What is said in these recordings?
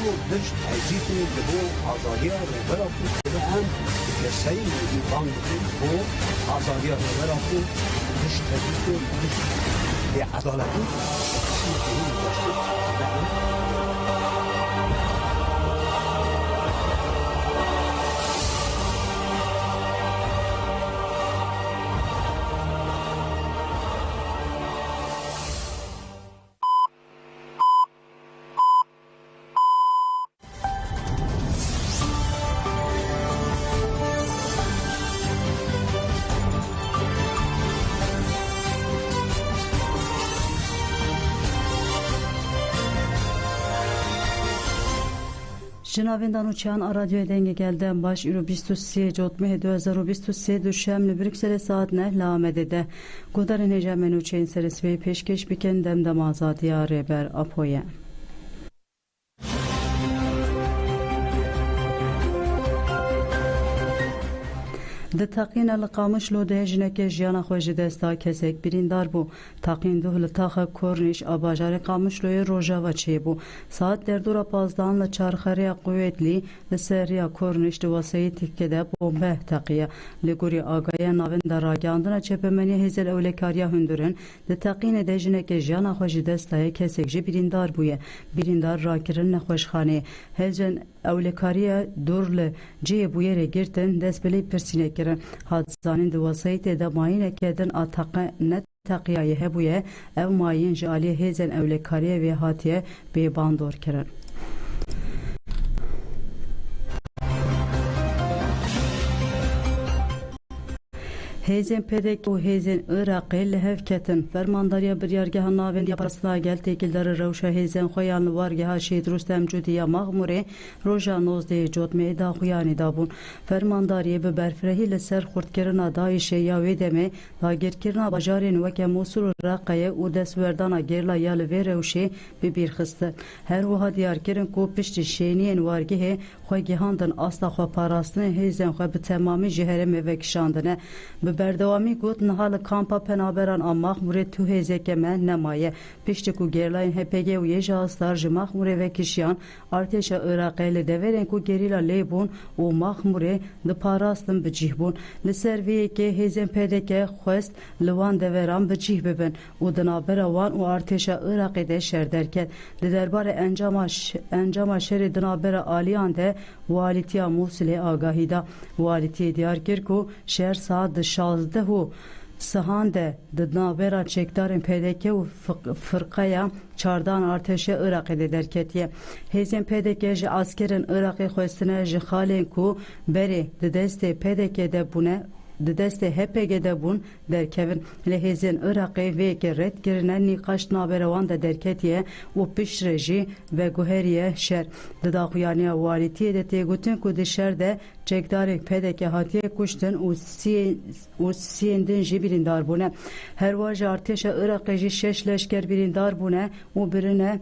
دشت عزیزی لبو آزادی روبرا بود که هم کسایی ایران بود آزادی روبرا بود دشت عزیزی دشت عدالتی Cenavendان uçağın radyoya denge gelden baş ürü 23 Cotmeh 2023 düşemli Brüksel saat ne lamedede Gudarın hecamen uçağın seresveyi peşkeş biken demdem azadi areber apoye. ده تقین القامش لو ده جنک جیانا خوش دستا کسک بریندار بو تقین دو لطاخ کرنش آباجار قامش لوی روژا و چه بو ساعت در دورا پازدان لچارخری قویتلی لسریا کرنش دو واسه تکده بومبه تقیه لگوری آگایا ناون در راگاندنا چپمنی هزل اولکاریا هندورن ده تقین ده جنک جیانا خوش دستا کسک جی بریندار بویه بریندار راکرن نخوشخانه هزن اولکاریا دور ل جی بویره گرتن دست بلی پرسینه کرن حادثانین دو وسایت ده ماین کردن آتاقه نت تقیایه هبویه او ماین جالی هزن اولکاریه و هاتیه به باندور کرن هیزن پدک و هیزن عراقی لحفکتن فرمانداریا بریارگه ناوند یا پرسنا گل تکیلدار روشا هیزن خویان وارگه شید رستم جودیا مغموره روژا نوزده جوتمه دا خویانی دابون فرمانداری به برفرهی لسر خورد دایشه یا ویدمه دا گیر کرنا بجارین وکه موصول راقیه و دست وردانا گرلا یا لوی روشه ببیر خسته هر وها دیار کرن کو پشت شینین وارگه خوی گهاندن اصلا خو پاراستن هیزن خو به تمامی جهره موکشاندنه بردوامی گوت نهال کامپا پنابران آماخ موره تو هزه من نمایه پشت کو گرلاین هپگه و یه جاستار جماخ موره و کشیان ارتش عراقی لدورن کو گریلا لیبون و ماخ موره دپاراستن بجیه بون لسرویه که هزن پده که خواست لوان دوران بجیه ببن و دنابر وان و ارتش عراقی ده شر درکت دربار انجام شر دنابر آلیان ده والیتیا موصل آگاهی دا والیتی دیار کرکو شهر ساعت 16 سهانده دنابرا چکدارن پیدکه و فرقه چاردان ارتش عراقی ده درکتیه هیزن پیدکه جه اسکرن عراقی خوستنه جه خالین کو بری ده دست پیدکه ده بونه د دست هپگه ده بون درکوین لحیزن عراقی وی که رد کرنه نیقاش نابروان ده درکتیه و پیش رژی و گوهریه شر ده داخویانی والیتیه ده تیگوتن که ده شر ده چکداری پیده که هاتیه کشتن و سیندن جی بریندار بونه هر واج ارتش عراقی جی 6 لشکر بریندار بونه و برنه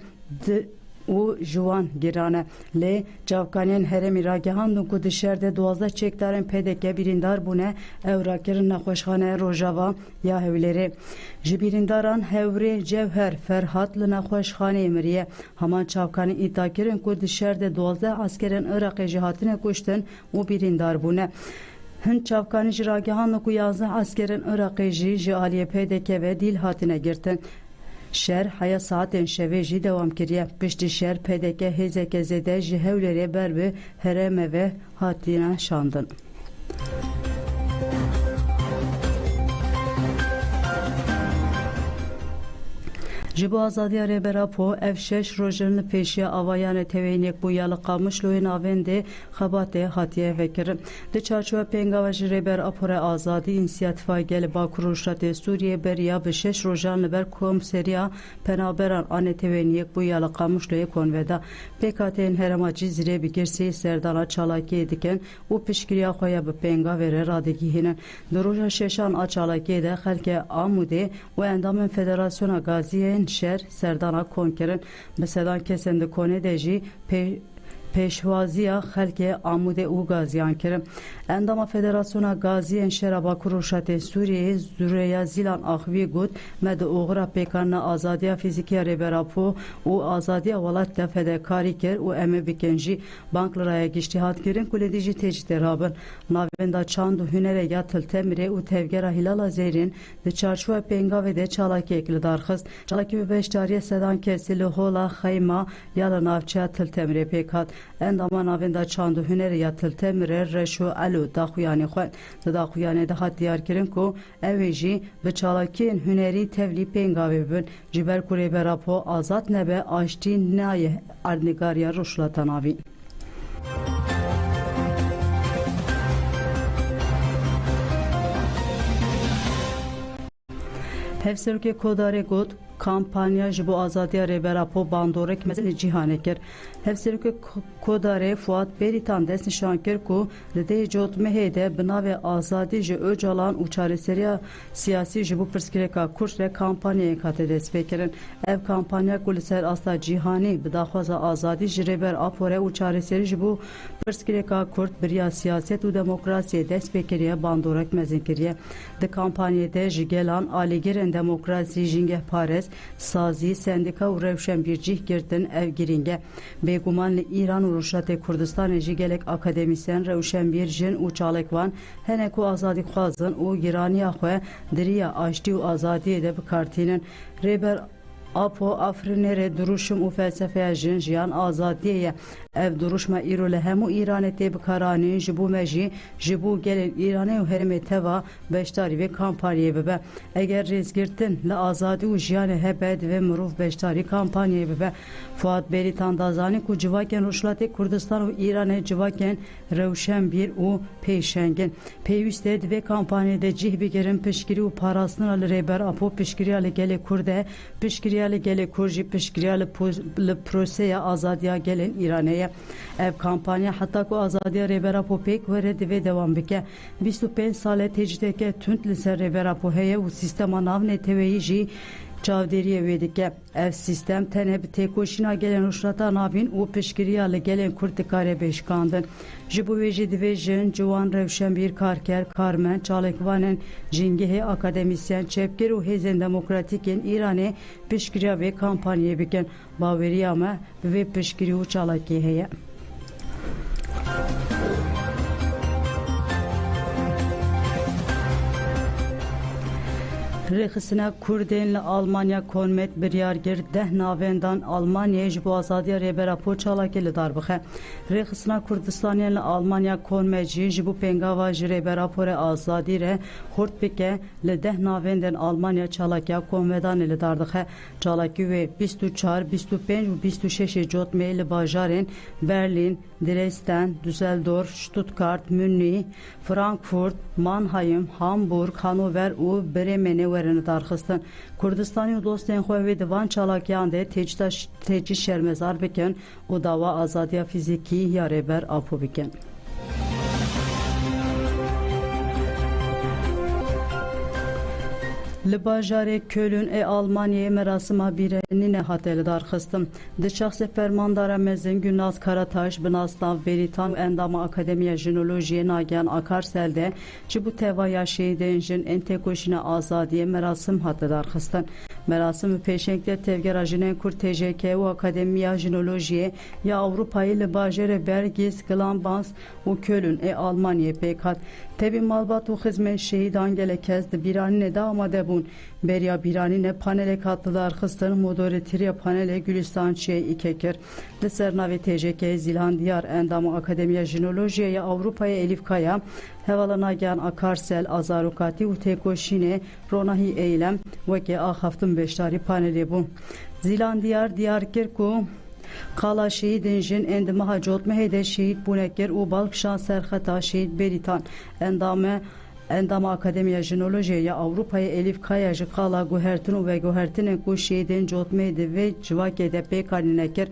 او جوان گرانه لی جاوکانین هرمی راگهان دون که دشرده 12 چکدارن پدکه بیریندار بونه او راکرن نخوشخانه روژاوا یا هولیره جبیرینداران هوری جوهر فرحات لنخوشخانه امریه همان چاوکانین ایتا کرن که دشرده 12 اسکرن عراقی جهاتین کشتن و بیریندار بونه هند چاوکانی جراگهان نکو 11 اسکرن عراقی جی آلیه پدکه و دیل هاتینه گرتن شهر حیا ساعتین شوی جی دوام کریه پشت شهر پدکه هزک زده جی هولری بر به هرمه و هاتینه شاندن جبو آزادی ربرا پو F6 روژن پیشی آوایان توینیک بو یال قامش لوی ناونده خباته هاتیه وکر ده چارچوه پینگاوش ربر اپور آزادی انسیاتفای گل با کروشات سوریه بریا به 6 روژن لبر کوم سریا پنابران آن توینیک بو یال قامش لوی کنودا پیکاتین هرماجی زیره بگرسی سردانا چالاکی دکن و پشکریا خویا به پینگا وره رادگی هنن در روژن ششان آچالاکی ده خلک آموده و اندام فدراسیون گازیه شهر سردانا کن کرن به صدان کسند کنه دجی peşvaziya xelkê Amude û gaziyan kirin. Endama Federasyona Gaziyên Şera Bakur û Rûşetê Sûriyeyê Züreya Zilan Axivî got me di oxira pêkarina azadiya fîzîkî ya rêberapû û azadiya welat de fedekarî kir û em ê bikin jî bank li raya giştî hat kirin ku lêdî jî têcî rabin. Navenda çand û hunerê ya Tiltemirê û tevgera Hilala Zêrîn di çarçoya pêngavê de çalakiyek li darxist. Çalakî bi beşdariya sedan kesî li hola xeyma ya li navçeya Tiltemirê pêk hat. Endama navenda çand û hunerê ya Tiltemirê reş û el û daxuyanê xwe di daxuyanê de hat diyar kirin ku ew ê jî bi çalakiyên hunerî tevlî pêngavê bibin ji ber ku rêberapû azad nebe aştî nayê erdnîgariya rûşlata navî. Hevserokê Kodarê got kampanya ji bo azadiya rêberapû bandorek mezin li cîhanê kir. Hevserokê Kodarê Fuat Bêrîtan dest nîşan kir ku li dê cotmehê de bi navê azadî ji Öcalan û çareseriya siyasî ji bo pirsgirêka Kurd re kampanyayek hate destpêkirin. Ev kampanya ku li ser asta cîhanî bi daxwaza azadî ji rêber Aporê û çareserî ji bo pirsgirêka Kurd biriya siyaset û demokrasiyê destpêkiriye bandorek mezin kiriye. Di kampanyayê de ji gelan alîgirên demokrasî jîngehparez sazî, sendika û rewşenbîrcîh girtin ev girînge. Bêguman li İran û Rûşetê Kurdistanê jî gelek akademîsyen, rewşenbîr, jin û çalekvan hene ku azadî xwazin û giraniya xwe diriya aştî û azadiyê de bikartînin. Rêber Apo Afrinêrê duruşum û felsefeya jin jiyan azadiyê ye. Ev duruşma îro li hemû Îranê tê bikaranîn ji bo me jî ji bo gelên Îranê û herêmê teva beşdarî vê kampanyayê bibe. Eger rêzgirtin li azadî û jiyanê hebe divê mirov beşdarî kampanyayê bibe. Fuat Bêrîtan da zanî ku civakên Rûşlatê Kurdistan û Îranê civakên rewşenbîr û pêşengin. Pêwîst e divê kampanyayê de cih bigirin piştgirî û parastina li rêber Apo piştgiriya li gelê Kurd e, piştgiriya li gelê Kurd jî piştgiriya li proseya azadiya gelên Îranê ye. Ev kampanya hatta ku azadiya rêberapû pêk were divê dewam bike. 25 sale tecdîteke tund li ser rêberapû heye û sîstema navneteweyî jî çavdêriyê wê dike. Ev sîstem tenê bi têkoşîna gelên rûşlata navîn û piştgiriya li gelên Kurd dikare bêşkandin. Ji bo wê jî divê jin, ciwan, rewşenbîr, karker, karmen, çalekvanên jîngehê, akademîsyen, çepgir û hêzên demokratîkên Îranê piştgiriya vê kampanyayê bikin. Baweriya me bi vê piştgirî û çalakiyê heye. Rêxistina Kurdên li Almanya Konmet biryargir 10 navendan Almanyayê ji bo azadiya rêberapû çalakê li dar bixe. Rêxistina Kurdistaniyên li Almanya Konmet jî ji bo pêngava ji rêberapûrê azadî re xurt bike li 10 navendên Almanya çalakiya Konvedanê li dar dixe. Çalakî wê 24, 25 û 26 cotmeyê li bajarên Berlin, Dresden, Düsseldorf, Stuttgart, Münih, Frankfurt, Mannheim, Hamburg, Hanover û Bremenê werin darxistin. Kurdistanî û dostên xwe wê di van çalakiyan de têçî şermezar bikin û dava azadiya fîzîkî ya rêber Apo bikin. Li bajarê Köln ê Almanyayê merasima bîrenînê hate li darxistin. Di şexsê fermandara mezin Gülnaz Karataş bi nasnav Bêrîtan û endama Akademiya Jinolojiyê Nagihan Akarsel de ji bo tevaya şehîdên jin ên têkoşîna azadiyê merasim hate darxistin. Merasim bi pêşengê tevgera jinên Kurd TJK û Akademiya Jinolojiyê ya Ewropayê li bajarê Bergîz, Glambans û Köln ê Almanyayê pêk hat. Tevî malbat û xizmên şehîdan gelek kes di bîranînê de amade bûn. Beriya bîranînê panelek hat li darxistin, moderatîriya panelê Gülistan Çiyê kir. Li ser navê TJK Zilhan Diyar endama Akademiya Jinolojiyê ya Ewropayê Elif Kaya, hevala Nagihan Akarsel, azarokatî û têkoşînê ronahî eylem wekî axaftin beşdarî panelê bûn. Zilhan Diyar kir ku Qala şehîdên jin ên di meha cotmehê de şehîd bûne kir û balkişan serxeta şehîd Bêrîtan endame Endama Akademiya Jinolojiya ya Avrupa'ya Elif Kaya ji qala guhertin ve guhertinin ku şehidin cotmeydi ve civakede pekalinekir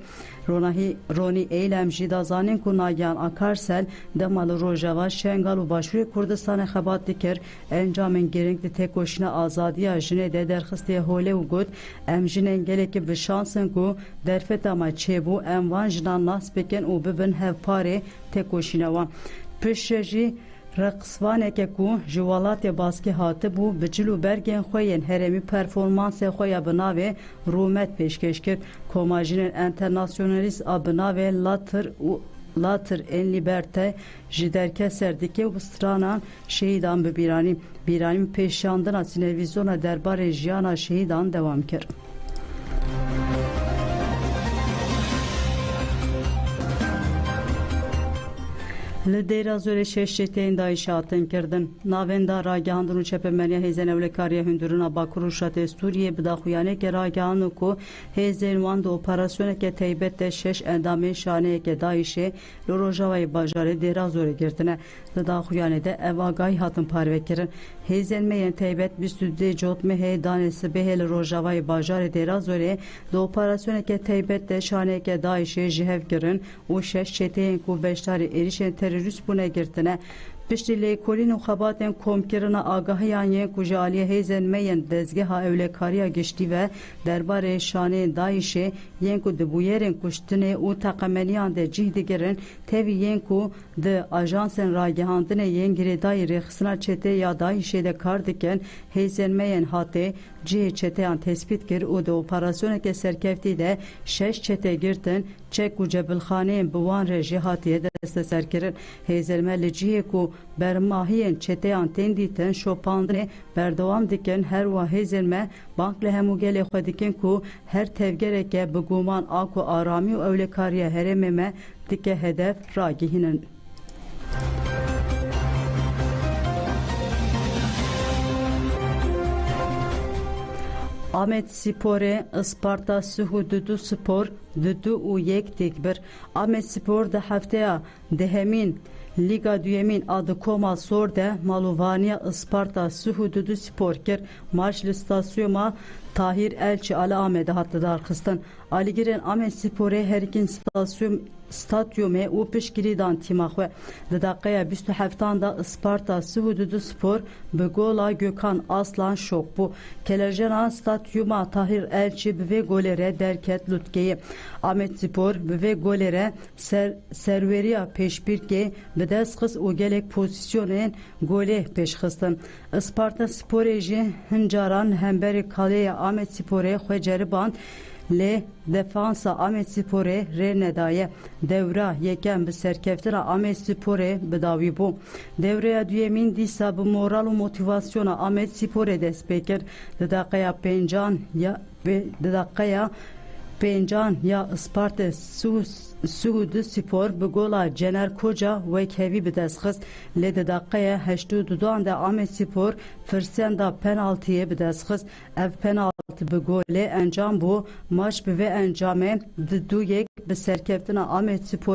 Roni eylem jî da zanin ku nagihan Akarsel demalı Rojava Şengal û Başûrê Kurdistanê xebat dikir encamên girîng di têkoşîna azadiya jinê de derxistiye holê û got em jinên gelekî bi şansin ku derfeta me çêbû em van jinan nas bikin û bibin hevparê têkoşîna wan. Piştre jî Raqsvaneke ku ji welatê baskî hatibû bi cil û bergên xwe yên herêmî performansê xwe ya bi navê Rûmet pêşkêş kir. Komajînên internasyonalîst a bi navê Latır en Liberté ji derkeser dike û stranan şehîdan bi bîranî. Bîranî pêşandina sînevîzyona derbarê jiyana şehîdan dewam kir. Li Dêrazorê 6 çeteyên Daişê hatin kirdin. Navenda ragihandin û çepemeniya hêzên ewlekariya Hûndurûna Bakur û Şatê Sûriyê bi daxuyanekê ragihandin ku hêzên wan di operasyoneke taybet de 6 endamên şaneyeke Daişê li Rojavayê bajarê Dêrazorê girtine. Li daxuyanê de ev agahî hatin parvekirin. Hêzên me yên taybet 22 cotmehê danê sibehê li Rojavayê bajarê Dêrazorê di operasyoneke taybet de şaneyeke Daişê ji hev kirin û 6 çeteyên ku beşdarî êrişên terörist bûne girtine. Piştî lêkolîn û xebatên komkirina agahiyan yên ku ji aliyê hêzên me yên dezgeha ewlekariya giştî ve derbarê şaneyên Daişê yên ku di bûyerên kuştinê û teqemeniyan de cih digirin tevî yên ku di ajansên ragihandinê yên girêdayî rêxistina çetê ya Daişê de kar dikin hêzên me yên hatê cihê çeteyan tespît kir û di operasyoneke serkeftî de 6 çete girtin çek û cebilxaneyên bi wan re jî hatiye desteserkirin. Hêzên me li cihê ku bermahiyên çeteyan tên dîtin şopandinê berdewam dikin her wa hêzên me bank li hemû gelê xwe dikin ku her tevgereke bi guman a ku aramî û ewlekariya herêmê me dike hedef ragihînin. Ahmet Sporê Isparta Suhu Dudu Spor 2-1 têk bir. Ahmet Spor di hefteya dihemîn Liga Duyemîn a di Koma Sor de malûvaniya Isparta Suhu Dudu Spor kir. Maç li stasyoma Tahir Elçi Ali Ahmet'e hattı darxistin. Aligirên Ahmet Sporê herîkin stadyumê û piştgirîdan tîma xwe. Di daqeya 27 da Isparta Suhu Dudu Spor bi gola Gökhan Aslan şok bû. Kelejena stadyuma Tahir Elçi bi vê golê re derket Lutkeyê. Ahmet Spor bi vê golê re serweriya pêşbirkê bi dest xist û gelek pozisyonên golê pêşxistin. Isparta Sporê jî hincaran hemberî kalêya Ahmet Sporê xwe ceriband lê defansa Ahmet Sporê rê nedaye. Dewra yekem bi serkeftina Ahmet Sporê bi dawî bû. Dewreya duyemîn dîsa bi moral û motivasyona Ahmet Sporê dest pê kir. Di daqeya pêncan ya Isparta Suhu Spor bi gola Cener Koca wekhevî bi dest xist. Lê di daqeya 82 de Ahmet Spor firsenda penaltiyê bi dest xist. Ev penaltı bi golê encam bû. Maç bi vê encamê 2-1 bi serkeftina Ahmet Spor